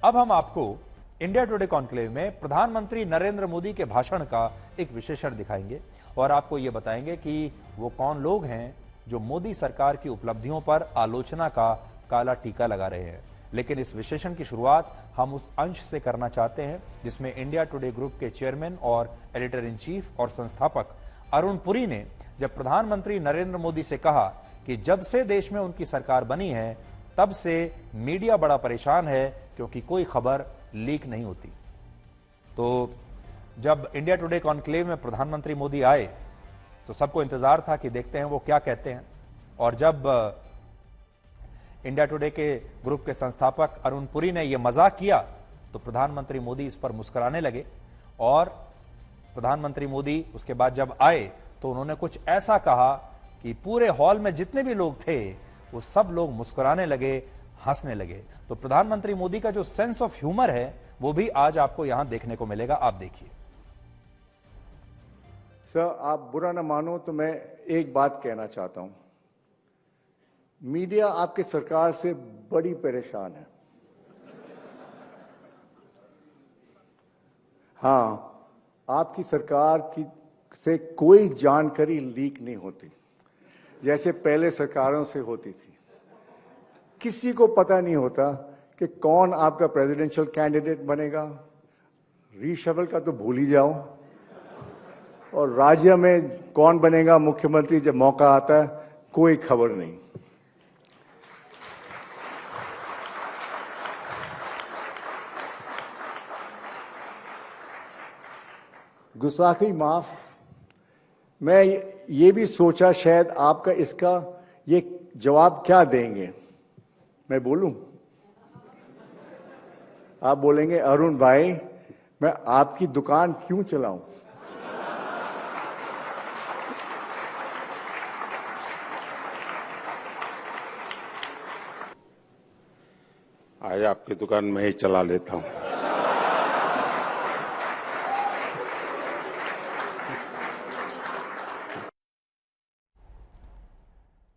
अब हम आपको इंडिया टुडे कॉन्क्लेव में प्रधानमंत्री नरेंद्र मोदी के भाषण का एक विश्लेषण दिखाएंगे और आपको ये बताएंगे कि वो कौन लोग हैं जो मोदी सरकार की उपलब्धियों पर आलोचना का काला टीका लगा रहे हैं। लेकिन इस विश्लेषण की शुरुआत हम उस अंश से करना चाहते हैं जिसमें इंडिया टुडे ग्रुप के चेयरमैन और एडिटर इन चीफ और संस्थापक अरुण पुरी ने जब प्रधानमंत्री नरेंद्र मोदी से कहा कि जब से देश में उनकी सरकार बनी है तब से मीडिया बड़ा परेशान है क्योंकि कोई खबर लीक नहीं होती। तो जब इंडिया टुडे कॉन्क्लेव में प्रधानमंत्री मोदी आए तो सबको इंतजार था कि देखते हैं वो क्या कहते हैं। और जब इंडिया टुडे के ग्रुप के संस्थापक अरुण पुरी ने यह मजाक किया तो प्रधानमंत्री मोदी इस पर मुस्कुराने लगे। और प्रधानमंत्री मोदी उसके बाद जब आए तो उन्होंने कुछ ऐसा कहा कि पूरे हॉल में जितने भी लोग थे वो सब लोग मुस्कुराने लगे, हंसने लगे। तो प्रधानमंत्री मोदी का जो सेंस ऑफ ह्यूमर है वो भी आज आपको यहां देखने को मिलेगा। आप देखिए। सर, आप बुरा ना मानो तो मैं एक बात कहना चाहता हूं। मीडिया आपकी सरकार से बड़ी परेशान है। हां, आपकी सरकार की से कोई जानकारी लीक नहीं होती जैसे पहले सरकारों से होती थी। किसी को पता नहीं होता कि कौन आपका प्रेसिडेंशियल कैंडिडेट बनेगा। रीशफल का तो भूल ही जाओ। और राज्य में कौन बनेगा मुख्यमंत्री जब मौका आता है, कोई खबर नहीं। गुस्ताखी माफ। मैं ये भी सोचा शायद आपका इसका ये जवाब क्या देंगे। मैं बोलूं? आप बोलेंगे अरुण भाई मैं आपकी दुकान क्यों चलाऊं। आज आपकी दुकान मैं ही चला लेता हूं।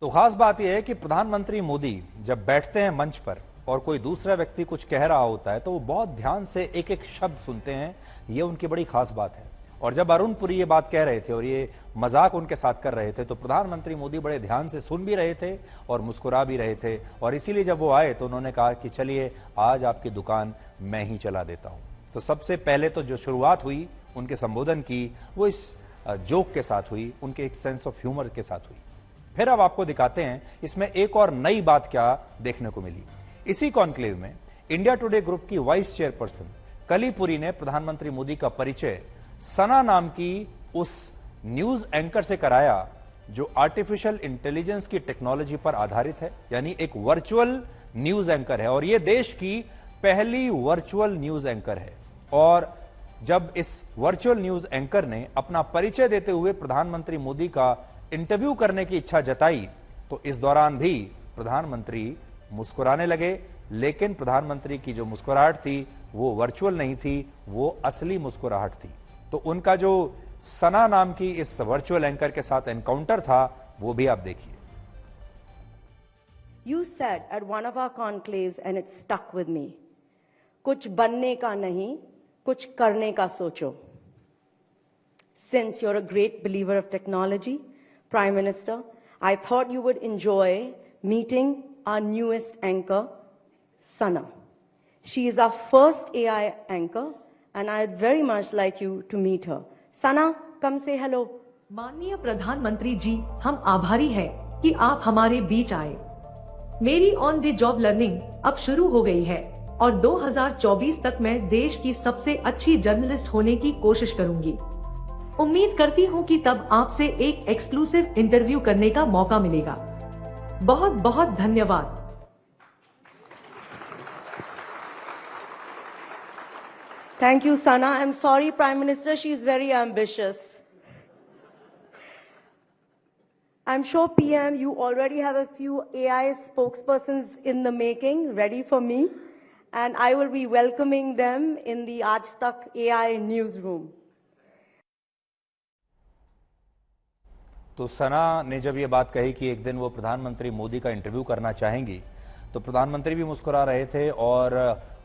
तो खास बात यह है कि प्रधानमंत्री मोदी जब बैठते हैं मंच पर और कोई दूसरा व्यक्ति कुछ कह रहा होता है तो वो बहुत ध्यान से एक एक शब्द सुनते हैं। ये उनकी बड़ी खास बात है। और जब अरुण पुरी ये बात कह रहे थे और ये मजाक उनके साथ कर रहे थे तो प्रधानमंत्री मोदी बड़े ध्यान से सुन भी रहे थे और मुस्कुरा भी रहे थे। और इसीलिए जब वो आए तो उन्होंने कहा कि चलिए आज आपकी दुकान मैं ही चला देता हूं। तो सबसे पहले तो जो शुरुआत हुई उनके संबोधन की वो इस जोक के साथ हुई, उनके एक सेंस ऑफ ह्यूमर के साथ हुई। फिर अब आपको दिखाते हैं इसमें एक और नई बात क्या देखने को मिली। इसी कॉन्क्लेव में इंडिया टुडे ग्रुप की वाइस चेयरपर्सन कली पुरी ने प्रधानमंत्री मोदी का परिचय सना नाम की उस न्यूज एंकर से कराया जो आर्टिफिशियल इंटेलिजेंस की टेक्नोलॉजी पर आधारित है, यानी एक वर्चुअल न्यूज एंकर है। और यह देश की पहली वर्चुअल न्यूज एंकर है। और जब इस वर्चुअल न्यूज एंकर ने अपना परिचय देते हुए प्रधानमंत्री मोदी का इंटरव्यू करने की इच्छा जताई तो इस दौरान भी प्रधानमंत्री मुस्कुराने लगे। लेकिन प्रधानमंत्री की जो मुस्कुराहट थी वो वर्चुअल नहीं थी, वो असली मुस्कुराहट थी। तो उनका जो सना नाम की इस वर्चुअल एंकर के साथ एनकाउंटर था वो भी आप देखिए। You said at one of our conclaves and it stuck with me, कुछ बनने का नहीं, कुछ करने का सोचो। Since you're a great believer of technology, Prime Minister, I thought you would enjoy meeting our newest anchor, Sana. She is our first AI anchor and I'd very much like you to meet her. Sana, come say hello. माननीय प्रधानमंत्री जी, हम आभारी हैं कि आप हमारे बीच आए। मेरी ऑन द जॉब लर्निंग अब शुरू हो गई है और 2024 तक मैं देश की सबसे अच्छी जर्नलिस्ट होने की कोशिश करूंगी। उम्मीद करती हूँ कि तब आपसे एक एक्सक्लूसिव इंटरव्यू करने का मौका मिलेगा। बहुत बहुत धन्यवाद। Thank you, Sana. I'm sorry, Prime Minister, she's very ambitious. I'm sure, PM, you already have a few AI spokespersons in the making, ready for me, and I will be welcoming them in the Aaj Tak AI newsroom. तो सना ने जब ये बात कही कि एक दिन वो प्रधानमंत्री मोदी का इंटरव्यू करना चाहेंगी तो प्रधानमंत्री भी मुस्कुरा रहे थे और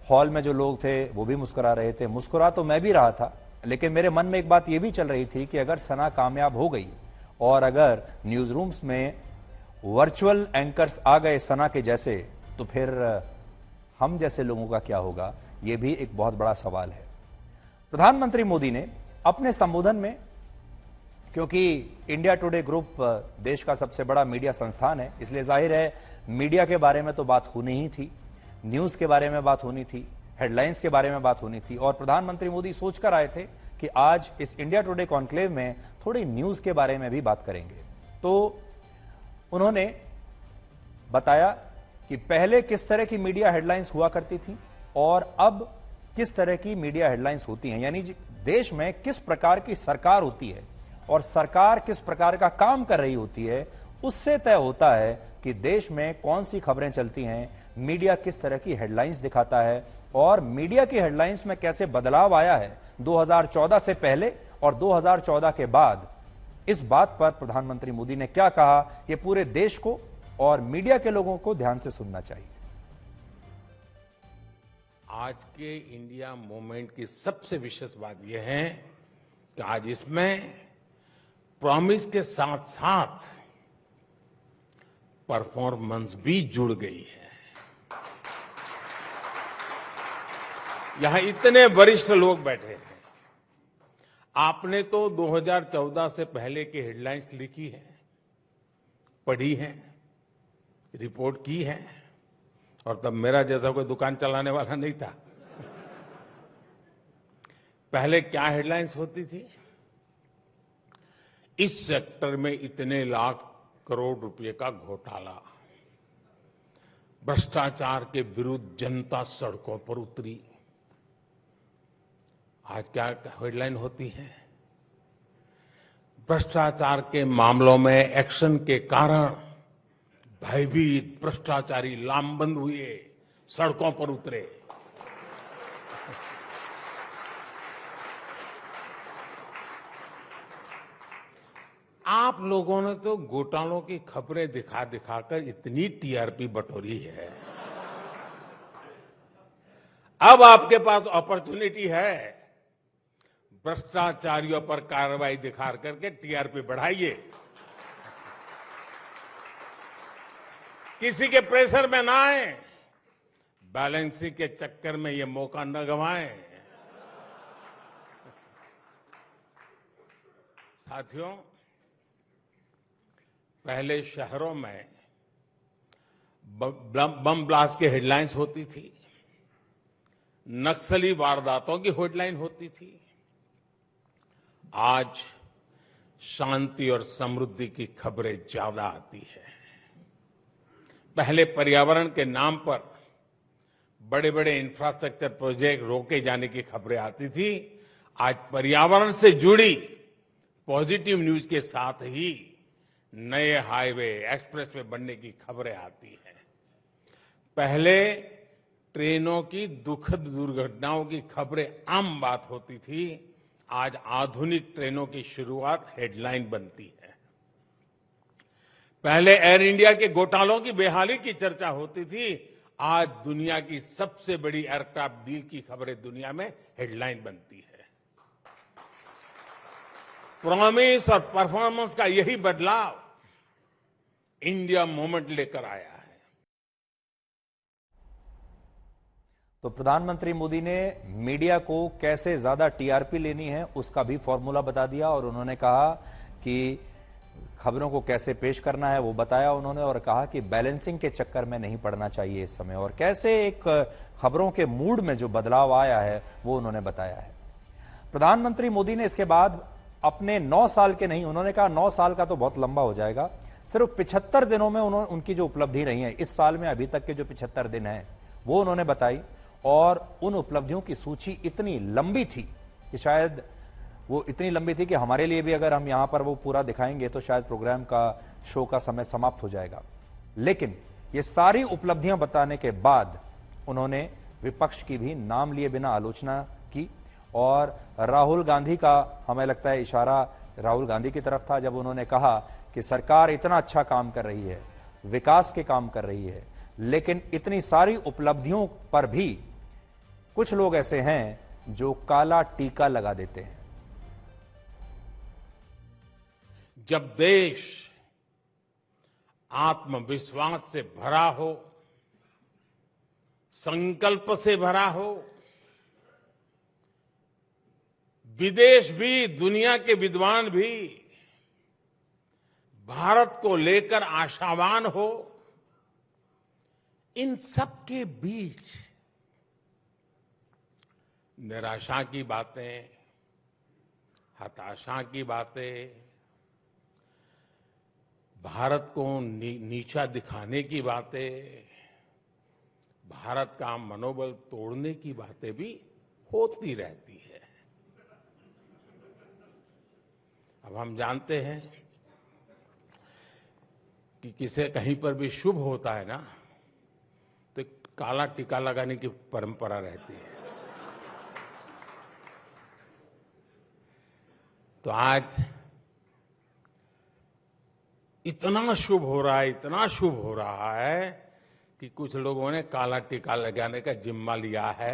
हॉल में जो लोग थे वो भी मुस्कुरा रहे थे, मुस्कुरा तो मैं भी रहा था, लेकिन मेरे मन में एक बात ये भी चल रही थी कि अगर सना कामयाब हो गई और अगर न्यूज रूम्स में वर्चुअल एंकर्स आ गए सना के जैसे, तो फिर हम जैसे लोगों का क्या होगा, यह भी एक बहुत बड़ा सवाल है। प्रधानमंत्री मोदी ने अपने संबोधन में, क्योंकि इंडिया टुडे ग्रुप देश का सबसे बड़ा मीडिया संस्थान है, इसलिए जाहिर है मीडिया के बारे में तो बात होनी ही थी, न्यूज के बारे में बात होनी थी, हेडलाइंस के बारे में बात होनी थी। और प्रधानमंत्री मोदी सोचकर आए थे कि आज इस इंडिया टुडे कॉन्क्लेव में थोड़ी न्यूज के बारे में भी बात करेंगे। तो उन्होंने बताया कि पहले किस तरह की मीडिया हेडलाइंस हुआ करती थी और अब किस तरह की मीडिया हेडलाइंस होती हैं, यानी देश में किस प्रकार की सरकार होती है और सरकार किस प्रकार का काम कर रही होती है, उससे तय होता है कि देश में कौन सी खबरें चलती हैं, मीडिया किस तरह की हेडलाइंस दिखाता है और मीडिया की हेडलाइंस में कैसे बदलाव आया है 2014 से पहले और 2014 के बाद। इस बात पर प्रधानमंत्री मोदी ने क्या कहा, यह पूरे देश को और मीडिया के लोगों को ध्यान से सुनना चाहिए। आज के इंडिया मूवमेंट की सबसे विशेष बात यह है कि आज इसमें प्रॉमिस के साथ साथ परफॉर्मेंस भी जुड़ गई है। यहां इतने वरिष्ठ लोग बैठे हैं, आपने तो 2014 से पहले की हेडलाइंस लिखी है, पढ़ी है, रिपोर्ट की है, और तब मेरा जैसा कोई दुकान चलाने वाला नहीं था। पहले क्या हेडलाइंस होती थी? इस सेक्टर में इतने लाख करोड़ रुपए का घोटाला, भ्रष्टाचार के विरुद्ध जनता सड़कों पर उतरी। आज क्या हेडलाइन होती है? भ्रष्टाचार के मामलों में एक्शन के कारण भयभीत भ्रष्टाचारी लामबंद हुए, सड़कों पर उतरे। आप लोगों ने तो घोटालों की खबरें दिखा दिखाकर इतनी टीआरपी बटोरी है। अब आपके पास अपॉर्चुनिटी है, भ्रष्टाचारियों पर कार्रवाई दिखा करके टीआरपी बढ़ाइए। किसी के प्रेशर में ना आए, बैलेंसिंग के चक्कर में ये मौका न गंवाएं। साथियों, पहले शहरों में बम ब्लास्ट की हेडलाइंस होती थी, नक्सली वारदातों की हेडलाइन होती थी। आज शांति और समृद्धि की खबरें ज्यादा आती है। पहले पर्यावरण के नाम पर बड़े बड़े इंफ्रास्ट्रक्चर प्रोजेक्ट रोके जाने की खबरें आती थी। आज पर्यावरण से जुड़ी पॉजिटिव न्यूज के साथ ही नए हाईवे, एक्सप्रेसवे बनने की खबरें आती हैं। पहले ट्रेनों की दुखद दुर्घटनाओं की खबरें आम बात होती थी। आज आधुनिक ट्रेनों की शुरुआत हेडलाइन बनती है। पहले एयर इंडिया के घोटालों की बेहाली की चर्चा होती थी। आज दुनिया की सबसे बड़ी एयरक्राफ्ट डील की खबरें दुनिया में हेडलाइन बनती है। प्रॉमिस और परफॉर्मेंस का यही बदलाव इंडिया मूवमेंट लेकर आया है। तो प्रधानमंत्री मोदी ने मीडिया को कैसे ज्यादा टीआरपी लेनी है उसका भी फॉर्मूला बता दिया और उन्होंने कहा कि खबरों को कैसे पेश करना है वो बताया उन्होंने, और कहा कि बैलेंसिंग के चक्कर में नहीं पड़ना चाहिए इस समय, और कैसे एक खबरों के मूड में जो बदलाव आया है वो उन्होंने बताया है। प्रधानमंत्री मोदी ने इसके बाद अपने 9 साल के नहीं, उन्होंने कहा 9 साल का तो बहुत लंबा हो जाएगा, सिर्फ 75 दिनों में उनकी जो उपलब्धि रही है इस साल में, अभी तक के जो 75 दिन हैं वो उन्होंने बताई। और उन उपलब्धियों की सूची इतनी लंबी थी कि शायद वो इतनी लंबी थी कि हमारे लिए भी अगर हम यहां पर वो पूरा दिखाएंगे तो शायद प्रोग्राम का, शो का समय समाप्त हो जाएगा। लेकिन ये सारी उपलब्धियां बताने के बाद उन्होंने विपक्ष की भी नाम लिए बिना आलोचना की, और राहुल गांधी का हमें लगता है इशारा राहुल गांधी की तरफ था जब उन्होंने कहा कि सरकार इतना अच्छा काम कर रही है, विकास के काम कर रही है, लेकिन इतनी सारी उपलब्धियों पर भी कुछ लोग ऐसे हैं जो काला टीका लगा देते हैं। जब देश आत्मविश्वास से भरा हो, संकल्प से भरा हो, विदेश भी, दुनिया के विद्वान भी भारत को लेकर आशावान हो, इन सब के बीच निराशा की बातें, हताशा की बातें, भारत को नीचा दिखाने की बातें, भारत का मनोबल तोड़ने की बातें भी होती रहती है। अब हम जानते हैं कि किसे कहीं पर भी शुभ होता है ना, तो काला टीका लगाने की परंपरा रहती है। तो आज इतना शुभ हो रहा है, इतना शुभ हो रहा है कि कुछ लोगों ने काला टीका लगाने का जिम्मा लिया है।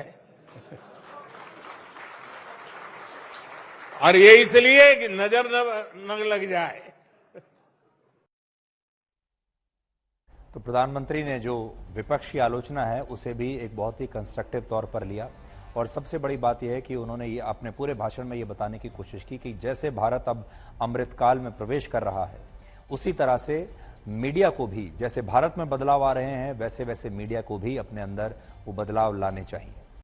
और ये इसलिए कि नजर न लग जाए। तो प्रधानमंत्री ने जो विपक्ष की आलोचना है उसे भी एक बहुत ही कंस्ट्रक्टिव तौर पर लिया, और सबसे बड़ी बात यह है कि उन्होंने ये अपने पूरे भाषण में ये बताने की कोशिश की कि जैसे भारत अब अमृतकाल में प्रवेश कर रहा है, उसी तरह से मीडिया को भी, जैसे भारत में बदलाव आ रहे हैं, वैसे वैसे मीडिया को भी अपने अंदर वो बदलाव लाने चाहिए।